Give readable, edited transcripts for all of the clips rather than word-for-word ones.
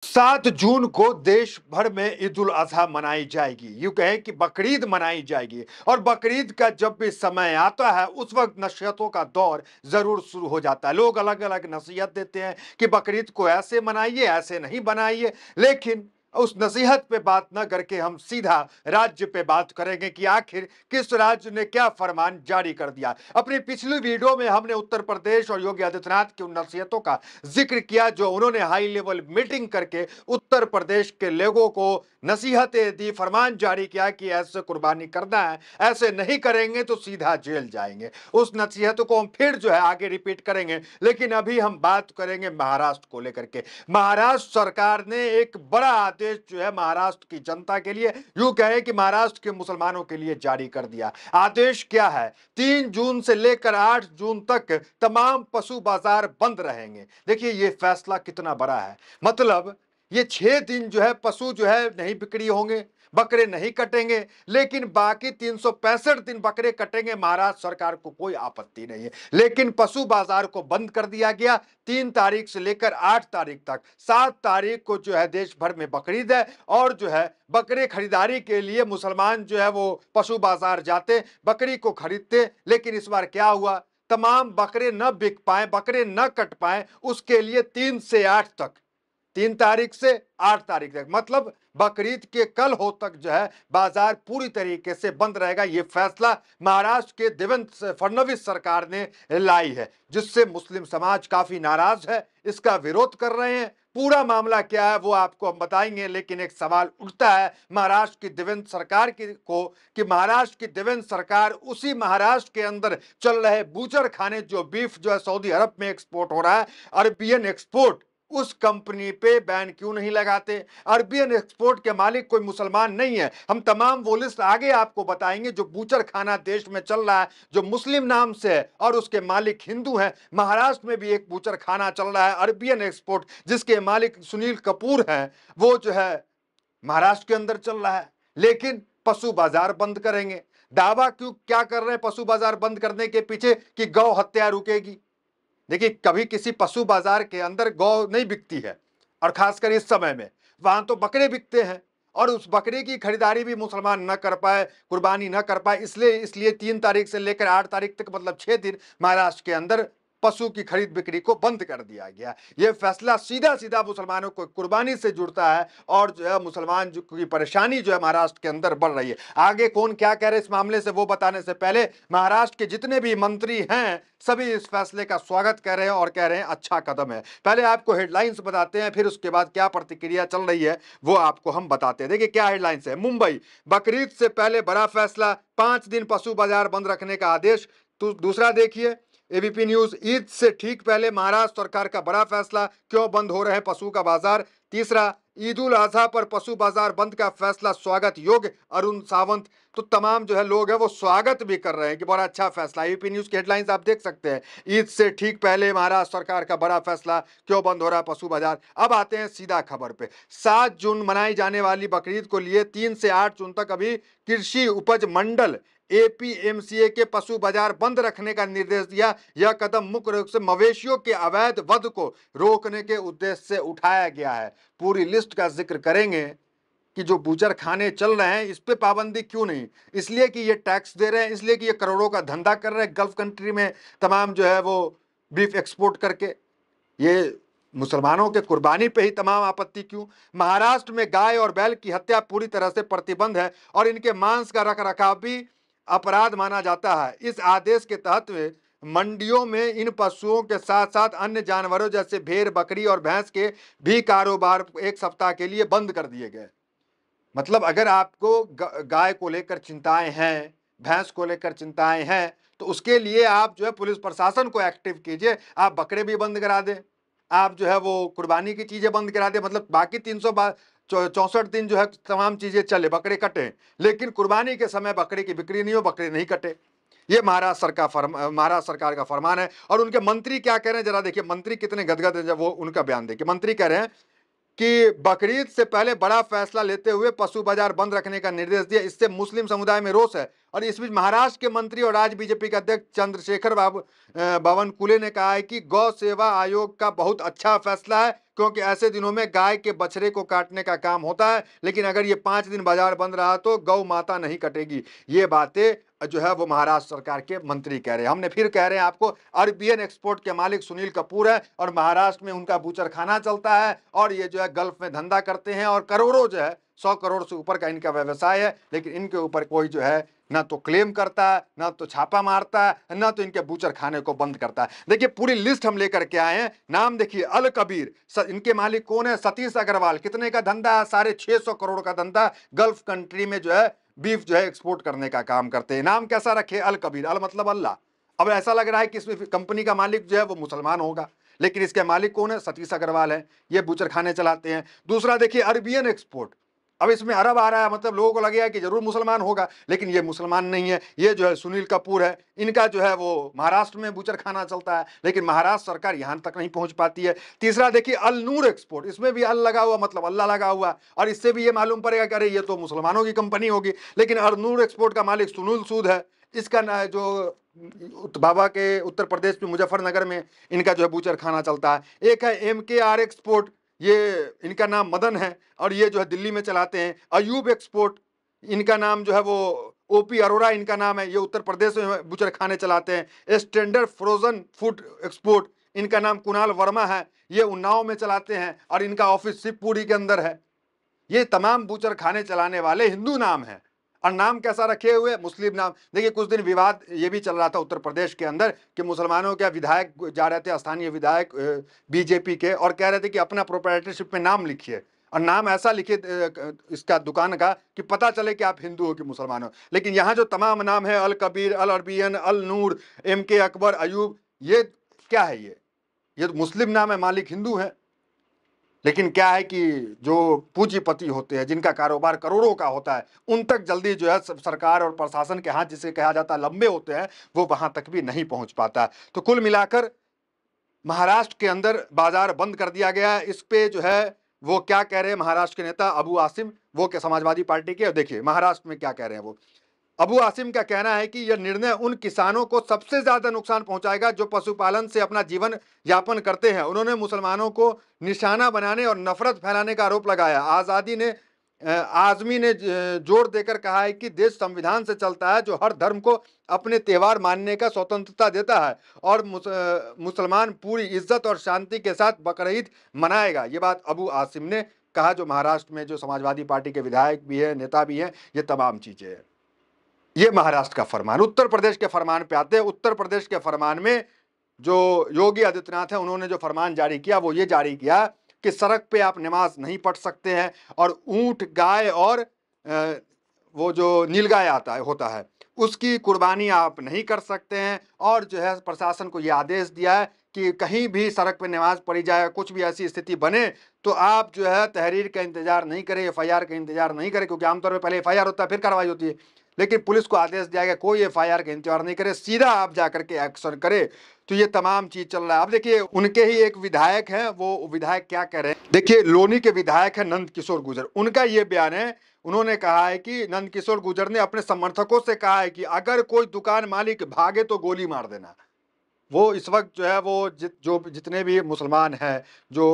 7 जून को देश भर में ईद उल अजहा मनाई जाएगी। यूं कहें कि बकरीद मनाई जाएगी और बकरीद का जब भी समय आता है उस वक्त नसीहतों का दौर जरूर शुरू हो जाता है। लोग अलग अलग नसीहत देते हैं कि बकरीद को ऐसे मनाइए, ऐसे नहीं बनाइए, लेकिन उस नसीहत पे बात न करके हम सीधा राज्य पे बात करेंगे कि आखिर किस राज्य ने क्या फरमान जारी कर दिया। अपनी पिछली वीडियो में हमने उत्तर प्रदेश और योगी आदित्यनाथ की उन नसीहतों का जिक्र किया जो उन्होंने हाई लेवल मीटिंग करके उत्तर प्रदेश के लोगों को नसीहतें दी, फरमान जारी किया कि ऐसे कुर्बानी करना है, ऐसे नहीं करेंगे तो सीधा जेल जाएंगे। उस नसीहत को हम फिर जो है आगे रिपीट करेंगे, लेकिन अभी हम बात करेंगे महाराष्ट्र को लेकर के। महाराष्ट्र सरकार ने एक बड़ा आदेश जो है महाराष्ट्र की जनता के लिए, यूं कहे कि महाराष्ट्र के मुसलमानों के लिए जारी कर दिया। आदेश क्या है? 3 जून से लेकर 8 जून तक तमाम पशु बाजार बंद रहेंगे। देखिए ये फैसला कितना बड़ा है। मतलब ये 6 दिन जो है पशु जो है नहीं बिक्री होंगे, बकरे नहीं कटेंगे, लेकिन बाकी 365 दिन बकरे कटेंगे। महाराष्ट्र सरकार को कोई आपत्ति नहीं है, लेकिन पशु बाजार को बंद कर दिया गया 3 तारीख से लेकर 8 तारीख तक। 7 तारीख को जो है देश भर में बकरीद है और जो है बकरे खरीदारी के लिए मुसलमान जो है वो पशु बाजार जाते, बकरी को खरीदते। लेकिन इस बार क्या हुआ? तमाम बकरे न बिक पाए, बकरे न कट पाए, उसके लिए 3 से 8 तक, 3 तारीख से 8 तारीख तक, मतलब बकरीद के कल हो तक जो है बाजार पूरी तरीके से बंद रहेगा। यह फैसला महाराष्ट्र के देवेंद्र फडणवीस सरकार ने लाई है, जिससे मुस्लिम समाज काफी नाराज है, इसका विरोध कर रहे हैं। पूरा मामला क्या है वो आपको हम बताएंगे, लेकिन एक सवाल उठता है महाराष्ट्र की देवेंद्र सरकार की को कि महाराष्ट्र की देवेंद्र सरकार उसी महाराष्ट्र के अंदर चल रहे बूचर खाने, जो बीफ जो है सऊदी अरब में एक्सपोर्ट हो रहा है, अरबियन एक्सपोर्ट, उस कंपनी पे बैन क्यों नहीं लगाते? अरबियन एक्सपोर्ट के मालिक कोई मुसलमान नहीं है। हम तमाम वो लिस्ट आगे आपको बताएंगे जो बूचर खाना देश में चल रहा है, जो मुस्लिम नाम से है और उसके मालिक हिंदू हैं। महाराष्ट्र में भी एक बूचर खाना चल रहा है अरबियन एक्सपोर्ट, जिसके मालिक सुनील कपूर हैं, वो जो है महाराष्ट्र के अंदर चल रहा है। लेकिन पशु बाजार बंद करेंगे। दावा क्यों क्या कर रहे हैं पशु बाजार बंद करने के पीछे? कि गौ हत्या रुकेगी। देखिए कभी किसी पशु बाजार के अंदर गौ नहीं बिकती है, और खासकर इस समय में वहां तो बकरे बिकते हैं, और उस बकरे की खरीदारी भी मुसलमान न कर पाए, कुर्बानी न कर पाए, इसलिए 3 तारीख से लेकर 8 तारीख तक, मतलब 6 दिन महाराष्ट्र के अंदर पशु की खरीद बिक्री को बंद कर दिया गया। यह फैसला सीधा सीधा मुसलमानों को कुर्बानी से जुड़ता है, और जो है मुसलमान की परेशानी जो है महाराष्ट्र के अंदर बढ़ रही है। आगे कौन क्या कह रहे हैं इस मामले से वो बताने से पहले महाराष्ट्र के जितने भी मंत्री हैं सभी इस फैसले का स्वागत कर रहे हैं और कह रहे हैं अच्छा कदम है। पहले आपको हेडलाइंस बताते हैं, फिर उसके बाद क्या प्रतिक्रिया चल रही है वो आपको हम बताते हैं। देखिए क्या हेडलाइंस है। मुंबई, बकरीद से पहले बड़ा फैसला, 5 दिन पशु बाजार बंद रखने का आदेश। तो दूसरा देखिए एबीपी न्यूज, ईद से ठीक पहले महाराष्ट्र सरकार का बड़ा फैसला, क्यों बंद हो रहे हैं पशु का बाजार। तीसरा, ईद उल अजहा पर पशु बाजार बंद का फैसला स्वागत योग्य, अरुण सावंत। तो तमाम जो है लोग हैं वो स्वागत भी कर रहे हैं कि बड़ा अच्छा फैसला। एबीपी न्यूज की हेडलाइंस आप देख सकते हैं, ईद से ठीक पहले महाराष्ट्र सरकार का बड़ा फैसला, क्यों बंद हो रहा है पशु बाजार। अब आते हैं सीधा खबर पे। 7 जून मनाई जाने वाली बकरीद को लिए 3 से 8 जून तक अभी कृषि उपज मंडल एपीएमसीए के पशु बाजार बंद रखने का निर्देश दिया। यह कदम मुख्य रूप से मवेशियों के अवैध वध को रोकने के उद्देश्य से उठाया गया है। पूरी लिस्ट का जिक्र करेंगे कि जो बूचर खाने चल रहे हैं इस पे पाबंदी क्यों नहीं। इसलिए कि ये टैक्स दे रहे हैं, इसलिए कि ये करोड़ों का धंधा कर रहे हैं गल्फ कंट्री में, तमाम जो है वो बीफ एक्सपोर्ट करके। ये मुसलमानों के कुर्बानी पे ही तमाम आपत्ति क्यों? महाराष्ट्र में गाय और बैल की हत्या पूरी तरह से प्रतिबंध है और इनके मांस का रख रखाव भी अपराध माना जाता है। इस आदेश के तहत मंडियों में इन पशुओं के साथ साथ अन्य जानवरों जैसे भेड़, बकरी और भैंस के भी कारोबार 1 सप्ताह के लिए बंद कर दिए गए। मतलब अगर आपको गाय को लेकर चिंताएं हैं, भैंस को लेकर चिंताएं हैं, तो उसके लिए आप जो है पुलिस प्रशासन को एक्टिव कीजिए। आप बकरे भी बंद करा दें, आप जो है वो कुर्बानी की चीजें बंद करा दें, मतलब बाकी 364 दिन जो है तमाम चीजें चले, बकरे कटे, लेकिन कुर्बानी के समय बकरे की बिक्री नहीं हो, बकरे नहीं कटे। ये महाराष्ट्र सरकार का फरमान है। और उनके मंत्री क्या कह रहे हैं जरा देखिए, मंत्री कितने गदगद है, जब वो उनका बयान देखिए। मंत्री कह रहे हैं कि बकरीद से पहले बड़ा फैसला लेते हुए पशु बाजार बंद रखने का निर्देश दिया। इससे मुस्लिम समुदाय में रोष है और इस बीच महाराष्ट्र के मंत्री और राज्य बीजेपी के अध्यक्ष चंद्रशेखर बावनकुले ने कहा है कि गौ सेवा आयोग का बहुत अच्छा फैसला है, क्योंकि ऐसे दिनों में गाय के बछड़े को काटने का काम होता है, लेकिन अगर ये 5 दिन बाजार बंद रहा तो गौ माता नहीं कटेगी। ये बातें जो है वो महाराष्ट्र सरकार के मंत्री कह रहे हैं। हमने फिर कह रहे हैं आपको, अरबियन एक्सपोर्ट के मालिक सुनील कपूर है और महाराष्ट्र में उनका बूचड़खाना चलता है और ये जो है गल्फ में धंधा करते हैं और करोड़ों जो है 100 करोड़ से ऊपर का इनका व्यवसाय है, लेकिन इनके ऊपर कोई जो है ना तो क्लेम करता है, ना तो छापा मारता है, ना तो इनके बूचर खाने को बंद करता है। देखिए पूरी लिस्ट हम लेकर के आए हैं। नाम देखिए, अल कबीर, इनके मालिक कौन है? सतीश अग्रवाल। कितने का धंधा है? 650 करोड़ का धंधा। गल्फ कंट्री में जो है बीफ जो है एक्सपोर्ट करने का काम करते हैं। नाम कैसा रखे? अल कबीर। अल मतलब अल्लाह। अब ऐसा लग रहा है कि इसमें कंपनी का मालिक जो है वो मुसलमान होगा, लेकिन इसके मालिक कौन है? सतीश अग्रवाल है। ये बूचर खाने चलाते हैं। दूसरा देखिए, अरबियन एक्सपोर्ट। अब इसमें अरब आ रहा है, मतलब लोगों को लगेगा कि जरूर मुसलमान होगा, लेकिन ये मुसलमान नहीं है। ये जो है सुनील कपूर है, इनका जो है वो महाराष्ट्र में बूचर खाना चलता है, लेकिन महाराष्ट्र सरकार यहां तक नहीं पहुंच पाती है। तीसरा देखिए, अल नूर एक्सपोर्ट। इसमें भी अल लगा हुआ, मतलब अल्लाह लगा हुआ, और इससे भी ये मालूम पड़ेगा कि अरे ये तो मुसलमानों की कंपनी होगी, लेकिन अल नूर एक्सपोर्ट का मालिक सुनील सूद है। इसका जो बाबा के उत्तर प्रदेश में मुजफ्फरनगर में इनका जो है बूचर खाना चलता है। एक है MKR एक्सपोर्ट, ये इनका नाम मदन है और ये जो है दिल्ली में चलाते हैं। अयूब एक्सपोर्ट, इनका नाम जो है वो OP अरोड़ा इनका नाम है, ये उत्तर प्रदेश में बूचर खाने चलाते हैं। स्टैंडर्ड फ्रोजन फूड एक्सपोर्ट, इनका नाम कुणाल वर्मा है, ये उन्नाव में चलाते हैं और इनका ऑफिस शिवपुरी के अंदर है। ये तमाम बूचर खाने चलाने वाले हिंदू नाम है, और नाम कैसा रखे हुए? मुस्लिम नाम। देखिए कुछ दिन विवाद ये भी चल रहा था उत्तर प्रदेश के अंदर कि मुसलमानों के विधायक जा रहे थे, स्थानीय विधायक बीजेपी के, और कह रहे थे कि अपना प्रोप्राइटरशिप में नाम लिखिए, और नाम ऐसा लिखिए इसका दुकान का कि पता चले कि आप हिंदू हो कि मुसलमान हो। लेकिन यहाँ जो तमाम नाम है, अल कबीर, अल अरबियन, अल नूर, MK अकबर, अयूब, ये क्या है? ये तो मुस्लिम नाम है, मालिक हिंदू है। लेकिन क्या है कि जो पूंजीपति होते हैं, जिनका कारोबार करोड़ों का होता है, उन तक जल्दी जो है सरकार और प्रशासन के हाथ, जिसे कहा जाता है लंबे होते हैं, वो वहां तक भी नहीं पहुंच पाता। तो कुल मिलाकर महाराष्ट्र के अंदर बाजार बंद कर दिया गया। इस पे जो है वो क्या कह रहे हैं महाराष्ट्र के नेता अबू आसिम, वो के समाजवादी पार्टी के, देखिए महाराष्ट्र में क्या कह रहे हैं वो। अबू आसिम का कहना है कि यह निर्णय उन किसानों को सबसे ज्यादा नुकसान पहुंचाएगा जो पशुपालन से अपना जीवन यापन करते हैं। उन्होंने मुसलमानों को निशाना बनाने और नफरत फैलाने का आरोप लगाया। आजमी ने जोर देकर कहा है कि देश संविधान से चलता है, जो हर धर्म को अपने त्यौहार मानने का स्वतंत्रता देता है, और मुसलमान पूरी इज्जत और शांति के साथ बकरीद मनाएगा। ये बात अबू आसिम ने कहा, जो महाराष्ट्र में जो समाजवादी पार्टी के विधायक भी है, नेता भी हैं, ये तमाम चीजें हैं। ये महाराष्ट्र का फरमान। उत्तर प्रदेश के फरमान पे आते हैं। उत्तर प्रदेश के फरमान में जो योगी आदित्यनाथ है, उन्होंने जो फरमान जारी किया वो ये जारी किया कि सड़क पे आप नमाज नहीं पढ़ सकते हैं, और ऊंट, गाय और वो जो नीलगाय होता है उसकी कुर्बानी आप नहीं कर सकते हैं। और जो है प्रशासन को यह आदेश दिया है कि कहीं भी सड़क पे नमाज पढ़ी जाए, कुछ भी ऐसी स्थिति बने तो आप जो है तहरीर का इंतजार नहीं करें, FIR का इंतजार नहीं करें, क्योंकि आमतौर पर पहले FIR होता है फिर कार्रवाई होती है, लेकिन पुलिस को आदेश दिया गया कोई FIR का इंतजार नहीं करे, सीधा आप जाकर के एक्शन करे। तो ये तमाम चीज चल रहा है। अब देखिए उनके ही एक विधायक हैं, वो विधायक क्या कह रहे हैं, देखिए लोनी के विधायक है नंद किशोर गुर्जर, उनका ये बयान है। उन्होंने कहा है कि नंद किशोर गुर्जर ने अपने समर्थकों से कहा है कि अगर कोई दुकान मालिक भागे तो गोली मार देना। वो इस वक्त जो है वो जितने भी मुसलमान हैं जो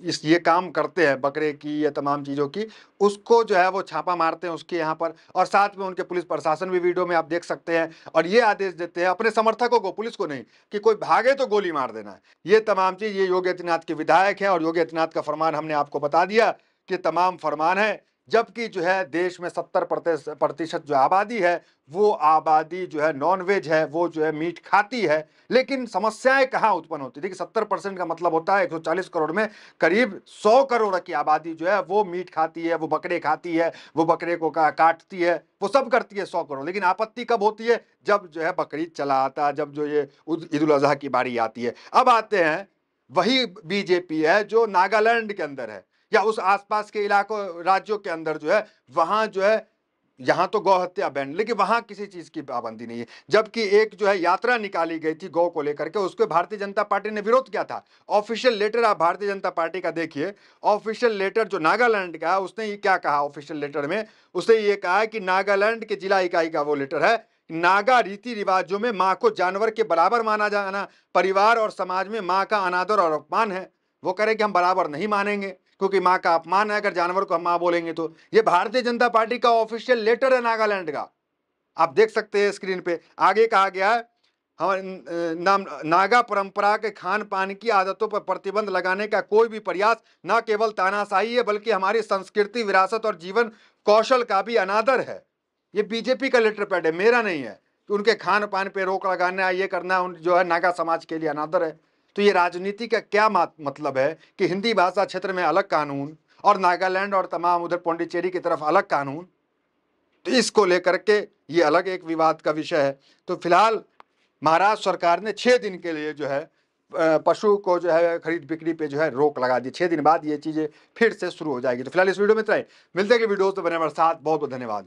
ये काम करते हैं बकरे की या तमाम चीज़ों की, उसको जो है वो छापा मारते हैं उसके यहाँ पर, और साथ में उनके पुलिस प्रशासन भी वीडियो में आप देख सकते हैं, और ये आदेश देते हैं अपने समर्थकों को, पुलिस को नहीं, कि कोई भागे तो गोली मार देना है। ये तमाम चीज़ ये योगी आदित्यनाथ के विधायक हैं, और योगी आदित्यनाथ का फरमान हमने आपको बता दिया कि तमाम फरमान है। जबकि जो है देश में 70% जो आबादी है वो आबादी जो है नॉन वेज है, वो जो है मीट खाती है। लेकिन समस्याएं कहाँ उत्पन्न होती है? देखिए 70% का मतलब होता है 140 करोड़ में करीब 100 करोड़ की आबादी जो है वो मीट खाती है, वो बकरे खाती है, वो बकरे को काटती है, वो सब करती है 100 करोड़। लेकिन आपत्ति कब होती है? जब जो है बकरीद चला आता है, जब जो ये ईद उल अजहा की बारी आती है। अब आते हैं वही बीजेपी है जो नागालैंड के अंदर है या उस आसपास के इलाकों राज्यों के अंदर जो है, वहां जो है यहाँ तो गौ हत्या बैन, लेकिन वहां किसी चीज की पाबंदी नहीं है। जबकि एक जो है यात्रा निकाली गई थी गौ को लेकर के, उसके भारतीय जनता पार्टी ने विरोध किया था। ऑफिशियल लेटर आप भारतीय जनता पार्टी का देखिए, ऑफिशियल लेटर जो नागालैंड का है, उसने ये क्या कहा ऑफिशियल लेटर में, उसने ये कहा है कि नागालैंड के जिला इकाई का वो लेटर है, नागा रीति रिवाजों में माँ को जानवर के बराबर माना जाना परिवार और समाज में माँ का अनादर और अपमान है। वो कह रहे कि हम बराबर नहीं मानेंगे, क्योंकि माँ का अपमान है अगर जानवर को हम माँ बोलेंगे तो। ये भारतीय जनता पार्टी का ऑफिशियल लेटर है नागालैंड का, आप देख सकते हैं स्क्रीन पे। आगे कहा गया है, हम नागा परंपरा के खान पान की आदतों पर प्रतिबंध लगाने का कोई भी प्रयास न केवल तानाशाही है, बल्कि हमारी संस्कृति, विरासत और जीवन कौशल का भी अनादर है। ये बीजेपी का लेटर पैड है, मेरा नहीं है, कि उनके खान पान पे रोक लगाना, ये करना जो है नागा समाज के लिए अनादर है। तो ये राजनीति का क्या मतलब है कि हिंदी भाषा क्षेत्र में अलग कानून और नागालैंड और तमाम उधर पौंडीचेरी की तरफ अलग कानून, तो इसको लेकर के ये अलग एक विवाद का विषय है। तो फिलहाल महाराष्ट्र सरकार ने 6 दिन के लिए जो है पशु को जो है खरीद बिक्री पे जो है रोक लगा दी। 6 दिन बाद ये चीजें फिर से शुरू हो जाएगी। तो फिलहाल इस वीडियो में इतना ही, मिलते हैं कि वीडियो तो बने हमारे साथ। बहुत बहुत धन्यवाद।